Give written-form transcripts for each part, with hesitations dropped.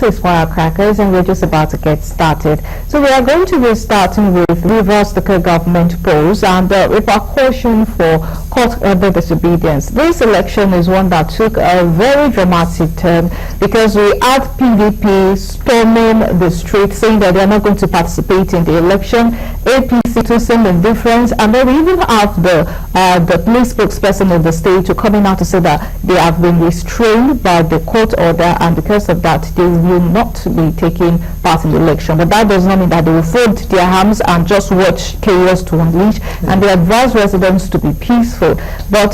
is Firecrackers, and we're just about to get started. So we are going to be starting with reverse local government polls and repercussion for court order disobedience. This election is one that took a very dramatic turn because we had PDP storming the street saying that they are not going to participate in the election, APC to send indifference, and then we even have the police spokesperson of the state to coming out to say that they have been restrained by the court order, and because of that they will not be taking part in the election. But that does not mean that they will fold their arms and just watch chaos to unleash, and they advise residents to be peaceful. But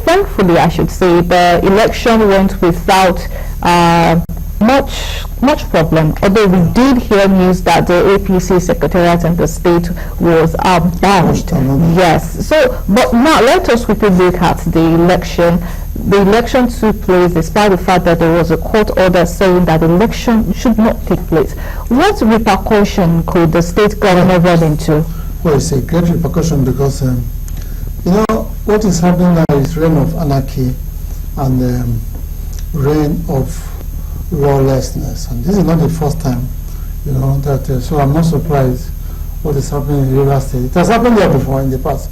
thankfully, I should say, the election went without much problem, although we did hear news that the APC secretariat in the state was bound. Yes. So, but now let us quickly look at the election. The election took place despite the fact that there was a court order saying that the election should not take place. What repercussion could the state governor run into? Well, it's a great repercussion because, you know, what is happening now is reign of anarchy and reign of lawlessness. And this is not the first time, you know, that, so I'm not surprised what is happening in River State. It has happened there before in the past.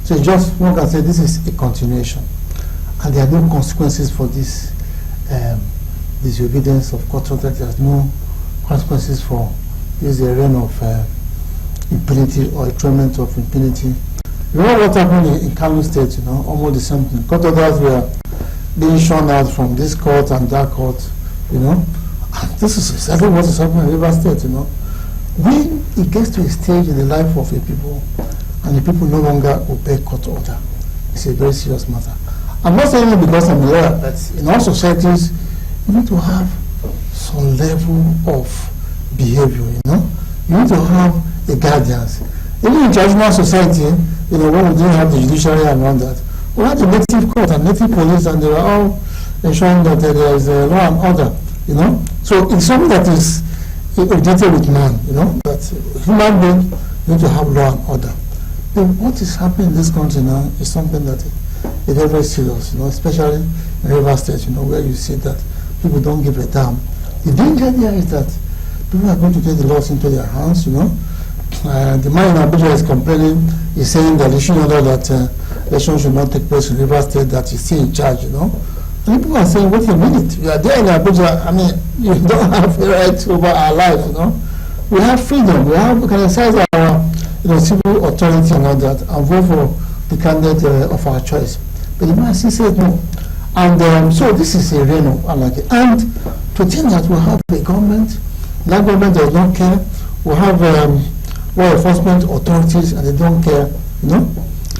So it's just, one can say this is a continuation. And there are no consequences for this disobedience of court order. There are no consequences for this reign of impunity or a treatment of impunity. Remember what happened in Kano State, you know, almost the same thing. Court orders were being shown out from this court and that court, you know. And this is exactly what is happening in River State, you know. When it gets to a stage in the life of a people and the people no longer obey court order, it's a very serious matter. I'm not saying it because I'm a lawyer, but in all societies, you need to have some level of behavior, you know. You need to have a guidance. Even in traditional society, you know, when we didn't have the judiciary and all that, we had the native court and native police, and they were all ensuring that there is a law and order, you know. So it's something that is originated with man, you know, that human being need to have law and order. But what is happening in this country now is something that is very, very serious, you know, especially in River State, you know, where you see that people don't give a damn. The danger there is that people are going to get the laws into their hands, you know. The man in Abuja is complaining, he's saying that he should know that election should not take place in River State, that he's still in charge, you know. And people are saying, wait a minute, you are there in Abuja, I mean, you don't have a right over our life, you know. We have freedom, we can exercise our, you know, civil authority and all that, and vote for the candidate of our choice. But the man still said no. And so this is a reign of anarchy. And to think that we have a government, that government does not care, we have law enforcement authorities and they don't care, you know.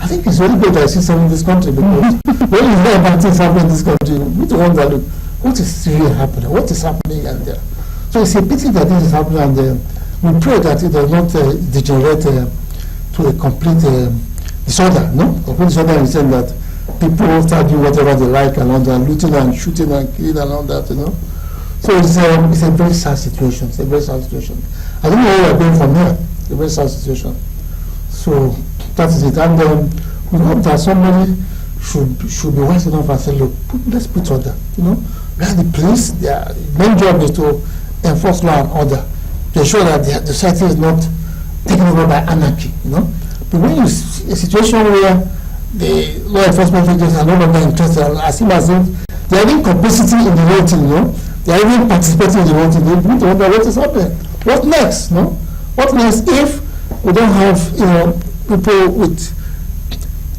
I think it's very good that I see something in this country, because when you hear about things happening in this country, you need to wonder, look, what is really happening? What is happening and there? So it's a pity that this is happening, and we pray that it does not degenerate to a complete disorder, no? Complete disorder in the sense that people start doing whatever they like and all that, looting and shooting and killing and all that, you know. So it's a very sad situation. It's a very sad situation. I don't know where we're going from here. It's a very sad situation. So that is it. And we hope that somebody should be wise enough and say, look, let's put order. You know, we have the police. Their main job is to enforce law and order, to ensure that the society is not taken over by anarchy. You know, but when you see a situation where the law enforcement agents are no longer interested, as if they are in complicity in the whole thing, you know, they are even participating in the whole thing. They need to wonder what is happening. What next? No, what next if we don't have, you know, people with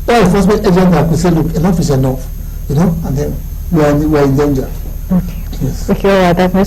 law enforcement agents that could say, look, enough is enough, you know, and then we are in danger. Okay. Yes. Okay, all right.